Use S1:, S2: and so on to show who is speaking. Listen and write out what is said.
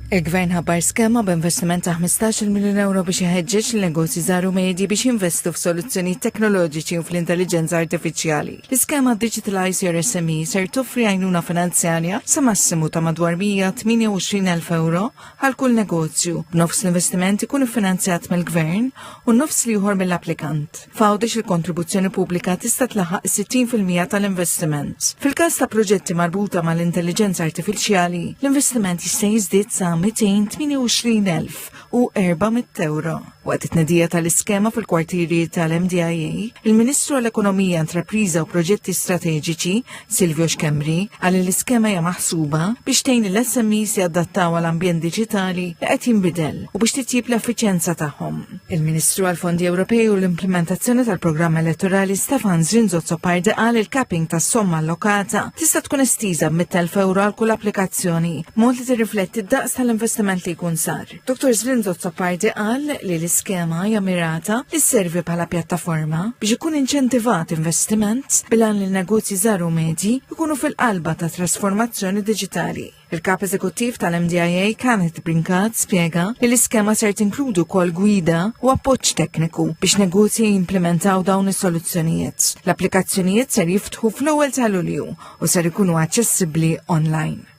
S1: Il-Gvern ħabbar skema b'investiment ta' 15 miljun euro biex iħeġġeġ l-negozji żaru medji biex jinvestu f'soluzzjonijiet teknoloġiċi u fl-intelligenza artifiċjali. L-iskema Digitalize Your SME ser toffri għajnuna finanzjarja sa massimu ta' madwar 128,000 euro għal kull negozju, b'nofs l-investiment ikun iffinanzjat mill-Gvern u nofs li ieħor mill-applikant. F'għawdex il-kontribuzzjoni pubblika tista' tlaħaq 60% tal-investiment. Fil-każ ta' proġetti marbuta mal-intelligenza artifiċjali, l-investiment jista' jiżdied sa 228,400 euro. Waqt it-tnedija tal-iskema fil-kwartieri tal-MDIA, il-Ministru għall-Ekonomija, Intrapriża u Proġetti Strateġiċi, Silvio Xkembri, għal l-iskema hija maħsuba biex tgħin l-SMEs jadattaw għall-ambjent diġitali li qed jinbidel u biex titjib l-effiċjenza tagħhom. Il-Ministru għall-Fondi Ewropej u l-implementazzjoni tal-programm elettorali Stefan Zrinzot-Sopardi qal il-capping tas-somma allokata tista' tkun estiża b'100,000 euro għal kull applikazzjoni, mod li tirrifletti d-daqs tal-investiment li jkun sar. Dr. Zrinzot-Sopardi qal li l-iskema hija mirata li sservi bħala pjattaforma biex ikun inċentivat investiment bilan li negozji żaru medji jkunu fil-qalba ta' trasformazzjoni diġitali. Il-kap eżekuttiv tal-MDIA Kenneth Brinkat spjega li l-iskema ser tinkludu kol gwida u appoġġ tekniku biex negozji jimplementaw dawn is-soluzzjonijiet. L-applikazzjonijiet ser jiftħu fl-ewwel ta' Lulju u ser ikunu aċċessibbli online.